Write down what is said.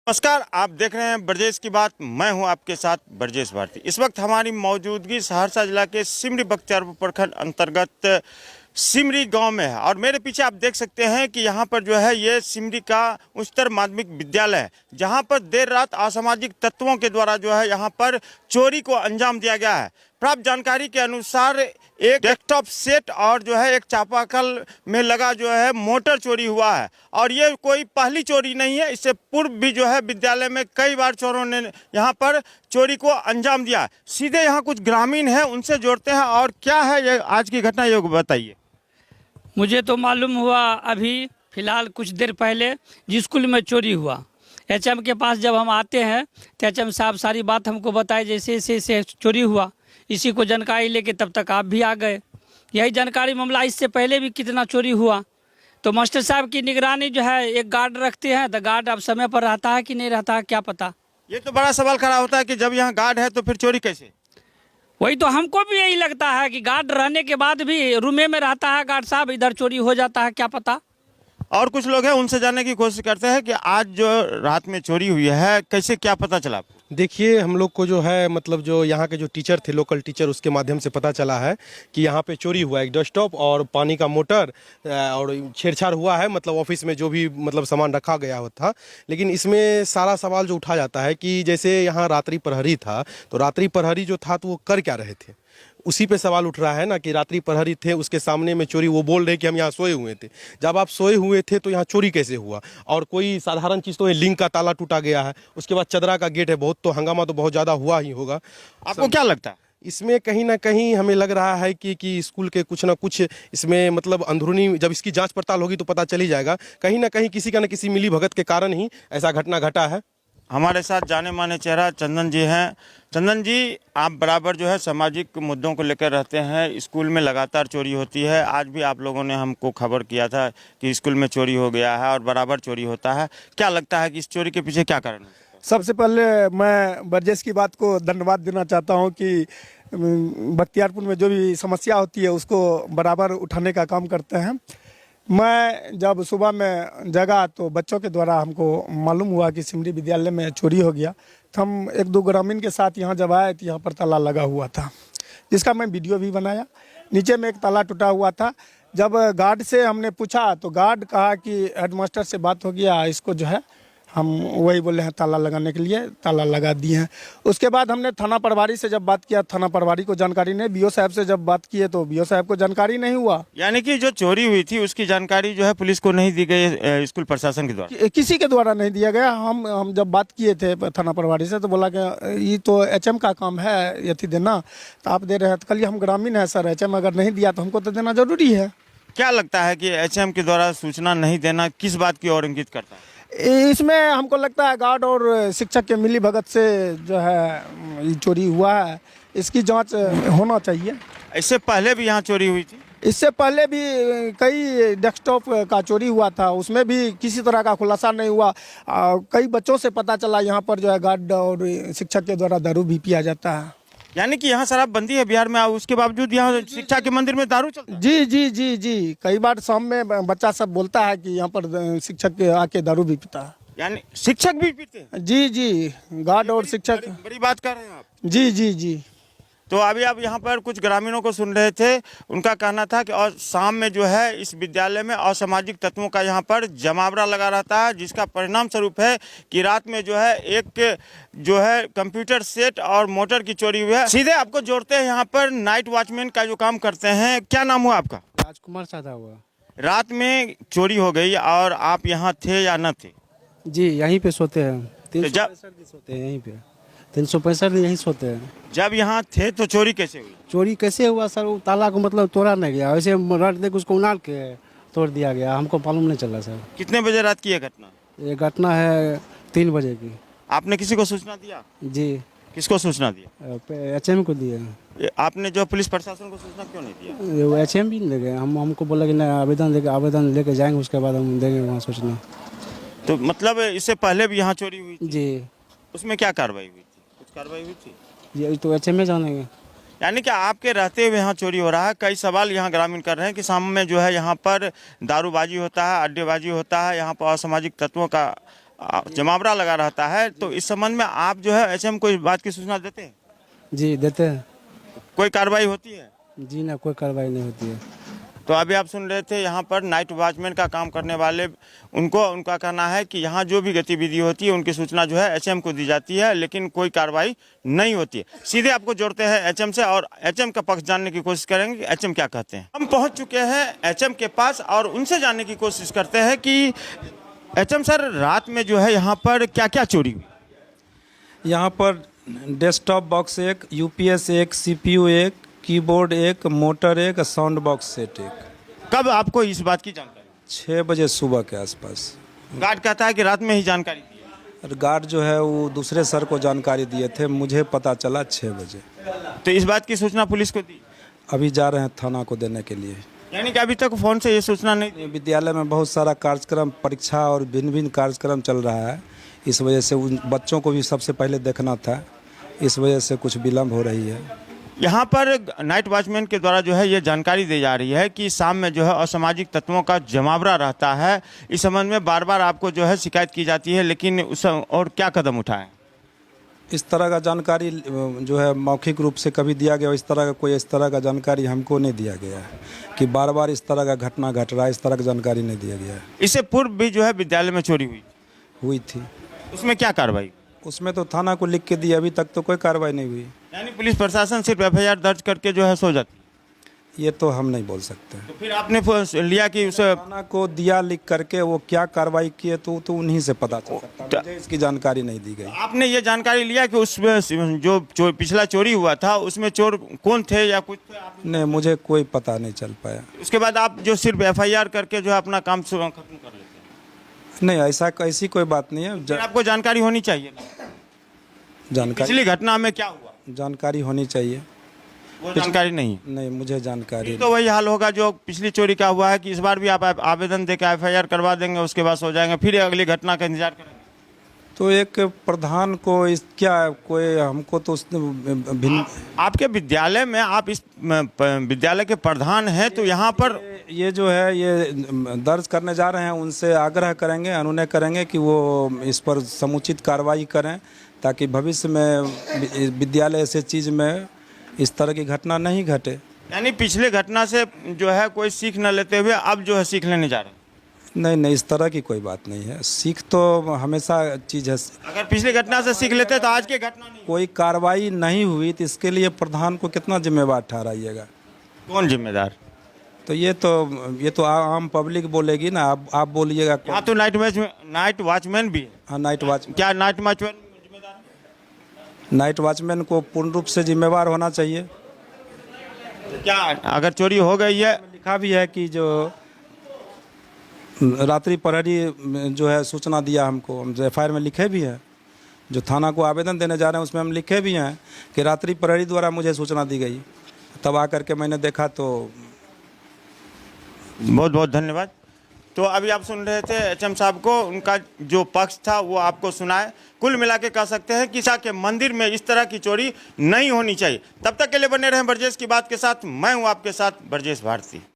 नमस्कार, आप देख रहे हैं ब्रजेश की बात। मैं हूं आपके साथ ब्रजेश भारती। इस वक्त हमारी मौजूदगी सहरसा जिला के सिमरी बख्तियारपुर प्रखंड अंतर्गत सिमरी गांव में है और मेरे पीछे आप देख सकते हैं कि यहां पर जो है ये सिमरी का उच्चतर माध्यमिक विद्यालय है, जहां पर देर रात असामाजिक तत्वों के द्वारा जो है यहां पर चोरी को अंजाम दिया गया है। प्राप्त जानकारी के अनुसार एक डेस्कटॉप सेट और जो है एक चापाकल में लगा जो है मोटर चोरी हुआ है और ये कोई पहली चोरी नहीं है। इससे पूर्व भी जो है विद्यालय में कई बार चोरों ने यहाँ पर चोरी को अंजाम दिया। सीधे यहाँ कुछ ग्रामीण हैं, उनसे जोड़ते हैं और क्या है ये आज की घटना, ये बताइए। मुझे तो मालूम हुआ अभी फ़िलहाल कुछ देर पहले जिस स्कूल में चोरी हुआ, एचएम के पास जब हम आते हैं तो एचएम साहब सारी बात हमको बताए, जैसे ऐसे चोरी हुआ। इसी को जानकारी लेके तब तक आप भी आ गए। यही जानकारी मामला, इससे पहले भी कितना चोरी हुआ। तो मास्टर साहब की निगरानी जो है, एक गार्ड रखते हैं, तो गार्ड अब समय पर रहता है कि नहीं रहता है क्या पता। ये तो बड़ा सवाल खड़ा होता है कि जब यहाँ गार्ड है तो फिर चोरी कैसे? वही तो हमको भी यही लगता है कि गार्ड रहने के बाद भी रूमे में रहता है गार्ड साहब, इधर चोरी हो जाता है क्या पता। और कुछ लोग हैं, उनसे जानने की कोशिश करते हैं कि आज जो रात में चोरी हुई है कैसे, क्या पता चला आपको? देखिए, हम लोग को जो है मतलब जो यहाँ के जो टीचर थे, लोकल टीचर, उसके माध्यम से पता चला है कि यहाँ पे चोरी हुआ है। एक डेस्कटॉप और पानी का मोटर और छेड़छाड़ हुआ है, मतलब ऑफिस में जो भी मतलब सामान रखा गया हुआ था। लेकिन इसमें सारा सवाल जो उठा जाता है कि जैसे यहाँ रात्रि प्रहरी था, तो रात्रि प्रहरी जो था तो वो कर क्या रहे थे, उसी पे सवाल उठ रहा है ना कि रात्रि प्रहरी थे, उसके सामने में चोरी। वो बोल रहे कि हम यहाँ सोए हुए थे। जब आप सोए हुए थे तो यहाँ चोरी कैसे हुआ? और कोई साधारण चीज़ तो है, लिंक का ताला टूटा गया है, उसके बाद चदरा का गेट है। बहुत तो हंगामा तो बहुत ज़्यादा हुआ ही होगा। आपको क्या लगता है? इसमें कहीं ना कहीं हमें लग रहा है कि स्कूल के कुछ ना कुछ इसमें मतलब अंदरूनी, जब इसकी जांच पड़ताल होगी तो पता चली जाएगा। कहीं ना कहीं किसी का न किसी मिली भगत के कारण ही ऐसा घटना घटा है। हमारे साथ जाने माने चेहरा चंदन जी हैं। चंदन जी, आप बराबर जो है सामाजिक मुद्दों को लेकर रहते हैं। स्कूल में लगातार चोरी होती है, आज भी आप लोगों ने हमको खबर किया था कि स्कूल में चोरी हो गया है और बराबर चोरी होता है। क्या लगता है कि इस चोरी के पीछे क्या कारण है? सबसे पहले मैं ब्रजेश की बात को धन्यवाद देना चाहता हूं कि बख्तियारपुर में जो भी समस्या होती है उसको बराबर उठाने का काम करते हैं। मैं जब सुबह में जगा तो बच्चों के द्वारा हमको मालूम हुआ कि सिमरी विद्यालय में चोरी हो गया। तो हम एक दो ग्रामीण के साथ यहाँ जब आए तो यहाँ पर ताला लगा हुआ था, जिसका मैं वीडियो भी बनाया। नीचे में एक ताला टूटा हुआ था। जब गार्ड से हमने पूछा तो गार्ड कहा कि हेडमास्टर से बात हो गया, इसको जो है हम वही बोले हैं ताला लगाने के लिए, ताला लगा दिए हैं। उसके बाद हमने थाना प्रभारी से जब बात किया, थाना प्रभारी को जानकारी नहीं। बीओ साहब से जब बात किए तो बीओ साहब को जानकारी नहीं हुआ। यानी कि जो चोरी हुई थी उसकी जानकारी जो है पुलिस को नहीं दी गई, स्कूल प्रशासन के द्वारा किसी के द्वारा नहीं दिया गया। हम जब बात किए थे थाना प्रभारी से तो बोला कि ये तो एचएम का काम है यथी देना, तो आप दे रहे हैं। तो कल हम ग्रामीण है सर, एचएम अगर नहीं दिया तो हमको तो देना जरूरी है। क्या लगता है कि एचएम के द्वारा सूचना नहीं देना किस बात की ओर इंगित करता है? इसमें हमको लगता है गार्ड और शिक्षक के मिली भगत से जो है ये चोरी हुआ है। इसकी जांच होना चाहिए। इससे पहले भी यहाँ चोरी हुई थी? इससे पहले भी कई डेस्कटॉप का चोरी हुआ था, उसमें भी किसी तरह का खुलासा नहीं हुआ। कई बच्चों से पता चला यहाँ पर जो है गार्ड और शिक्षक के द्वारा दारू भी पिया जाता है। यानी कि यहाँ शराबबंदी है बिहार में, उसके बावजूद यहाँ शिक्षा के मंदिर में दारू चलता है? जी जी जी जी, कई बार शाम में बच्चा सब बोलता है कि यहाँ पर शिक्षक आके दारू भी पीता है। यानी शिक्षक भी पीते हैं? जी जी, गार्ड और शिक्षक। बड़ी बात कर रहे हैं आप। जी जी जी। तो अभी आप यहाँ पर कुछ ग्रामीणों को सुन रहे थे, उनका कहना था कि और शाम में जो है इस विद्यालय में असामाजिक तत्वों का यहाँ पर जमावड़ा लगा रहता है, जिसका परिणाम स्वरूप है कि रात में जो है एक जो है कंप्यूटर सेट और मोटर की चोरी हुई है। सीधे आपको जोड़ते हैं यहाँ पर नाइट वॉचमैन का जो काम करते हैं। क्या नाम हुआ आपका? राजकुमार साधा हुआ। रात में चोरी हो गई और आप यहाँ थे या न थे? जी, यहीं पे सोते हैं। तो 365 दिन सोते हैं यहीं पे, 365 दिन यहीं सोते हैं। जब यहाँ थे तो चोरी कैसे हुई? चोरी कैसे हुआ सर? वो ताला को मतलब तोड़ा नहीं गया, वैसे रट दे के उसको उनार के तोड़ दिया गया। हमको मालूम नहीं चला सर। कितने बजे रात की ये घटना? ये घटना है 3 बजे की। आपने किसी को सूचना दिया? जी, किसको सूचना दिया? एचएम को दिए। आपने जो पुलिस प्रशासन को सूचना क्यों नहीं दिया? वो एचएम भी नहीं ले गए। हमको बोला कि नहीं, आवेदन लेके जाएंगे, उसके बाद हम देंगे वहाँ सूचना। तो मतलब इससे पहले भी यहाँ चोरी हुई थी? जी। उसमें क्या कार्रवाई हुई थी? कुछ कार्रवाई हुई थी? ये तो एचएम में जानेंगे। यानी कि आपके रहते हुए यहाँ चोरी हो रहा है। कई सवाल यहाँ ग्रामीण कर रहे हैं कि शाम में जो है यहाँ पर दारूबाजी होता है, अड्डेबाजी होता है, यहाँ पर असामाजिक तत्वों का जमावड़ा लगा रहता है, तो इस संबंध में आप जो है एचएम को इस बात की सूचना देते हैं? जी देते हैं। कोई कार्रवाई होती है? जी ना, कोई कार्रवाई नहीं होती है। तो अभी आप सुन रहे थे यहाँ पर नाइट वॉचमैन का काम करने वाले उनका कहना है कि यहाँ जो भी गतिविधि होती है उनकी सूचना जो है एचएम को दी जाती है, लेकिन कोई कार्रवाई नहीं होती है। सीधे आपको जोड़ते हैं एचएम से और एचएम का पक्ष जानने की कोशिश करेंगे कि एचएम क्या कहते हैं। हम पहुँच चुके हैं एचएम के पास और उनसे जानने की कोशिश करते हैं कि एचएम सर, रात में जो है यहाँ पर क्या क्या चोरी हुई? यहाँ पर डेस्कटॉप बॉक्स एक, यूपीएस एक, सीपीयू एक, कीबोर्ड एक, मोटर एक, साउंड बॉक्स सेट एक। कब आपको इस बात की जानकारी? 6 बजे सुबह के आसपास। गार्ड कहता है कि रात में ही जानकारी दी है। और गार्ड जो है वो दूसरे सर को जानकारी दिए थे, मुझे पता चला 6 बजे। तो इस बात की सूचना पुलिस को दी? अभी जा रहे हैं थाना को देने के लिए। यानी कि अभी तक फोन से ये सूचना नहीं दी? विद्यालय में बहुत सारा कार्यक्रम, परीक्षा और भिन्न भिन्न कार्यक्रम चल रहा है, इस वजह से उन बच्चों को भी सबसे पहले देखना था, इस वजह से कुछ विलम्ब हो रही है। यहाँ पर नाइट वॉचमैन के द्वारा जो है ये जानकारी दी जा रही है कि शाम में जो है असामाजिक तत्वों का जमावड़ा रहता है। इस संबंध में बार बार आपको जो है शिकायत की जाती है, लेकिन उस और क्या कदम उठाएं? इस तरह का जानकारी जो है मौखिक रूप से कभी दिया गया, इस तरह का जानकारी हमको नहीं दिया गया है कि बार बार इस तरह का घटना घट रहा है, इस तरह की जानकारी नहीं दिया गया है। इससे पूर्व भी जो है विद्यालय में चोरी हुई थी। उसमें क्या कार्रवाई? उसमें तो थाना को लिख के दी, अभी तक तो कोई कार्रवाई नहीं हुई। यानी पुलिस प्रशासन सिर्फ एफआईआर दर्ज करके जो है सो जाती? ये तो हम नहीं बोल सकते। तो फिर आपने लिया कि उसे थाना को दिया लिख करके, वो क्या कार्रवाई किए तो उन्हीं से पता चल सकता है, मुझे इसकी जानकारी नहीं दी गई। आपने ये जानकारी लिया कि उसमें जो पिछला चोरी हुआ था उसमें चोर कौन थे या कुछ थे? नहीं, मुझे कोई पता नहीं चल पाया। उसके बाद आप जो सिर्फ एफआईआर करके जो है अपना काम खत्म कर लेते हैं? नहीं, ऐसी कोई बात नहीं है। फिर आपको जानकारी होनी चाहिए ना। जानकारी, पिछली घटना में क्या हुआ जानकारी होनी चाहिए। वो जानकारी नहीं? नहीं, मुझे जानकारी तो वही हाल होगा जो पिछली चोरी का हुआ है कि इस बार भी आप आवेदन देकर एफआईआर करवा देंगे, उसके बाद हो जाएंगे, फिर अगली घटना का इंतजार करेंगे। तो एक प्रधान को इस क्या कोई हमको तो भिन्न, आपके विद्यालय में आप इस विद्यालय के प्रधान हैं, तो यहाँ पर ये जो है ये दर्ज करने जा रहे हैं, उनसे आग्रह करेंगे, अनुनय करेंगे कि वो इस पर समुचित कार्रवाई करें, ताकि भविष्य में विद्यालय ऐसे चीज़ में इस तरह की घटना नहीं घटे। यानी पिछले घटना से जो है कोई सीख न लेते हुए अब जो है सीख लेने जा रहे हैं? नहीं, इस तरह की कोई बात नहीं है। सीख तो हमेशा चीज़ है। अगर पिछली घटना से सीख लेते तो आज की घटना नहीं। कोई कार्रवाई नहीं हुई तो इसके लिए प्रधान को कितना जिम्मेवार ठहराइएगा? कौन जिम्मेदार? तो ये तो आम पब्लिक बोलेगी ना, आप बोलिएगा। यहाँ तो नाइट वॉचमैन भी है। हाँ, नाइट वॉचमैन। क्या नाइट वॉचमैन जिम्मेदार है? नाइट वॉचमैन को पूर्ण रूप से जिम्मेवार होना चाहिए। क्या अगर चोरी हो गई है? लिखा भी है कि जो रात्रि प्रहरी जो है सूचना दिया हमको, हम एफआईआर में लिखे भी हैं, जो थाना को आवेदन देने जा रहे हैं उसमें हम लिखे भी हैं कि रात्रि प्रहरी द्वारा मुझे सूचना दी गई। तब आकर के मैंने देखा तो। बहुत बहुत धन्यवाद। तो अभी आप सुन रहे थे एचएम साहब को, उनका जो पक्ष था वो आपको सुनाए। कुल मिला के कह सकते हैं कि के मंदिर में इस तरह की चोरी नहीं होनी चाहिए। तब तक के लिए बने रहें ब्रजेश की बात के साथ। मैं हूं आपके साथ ब्रजेश भारती।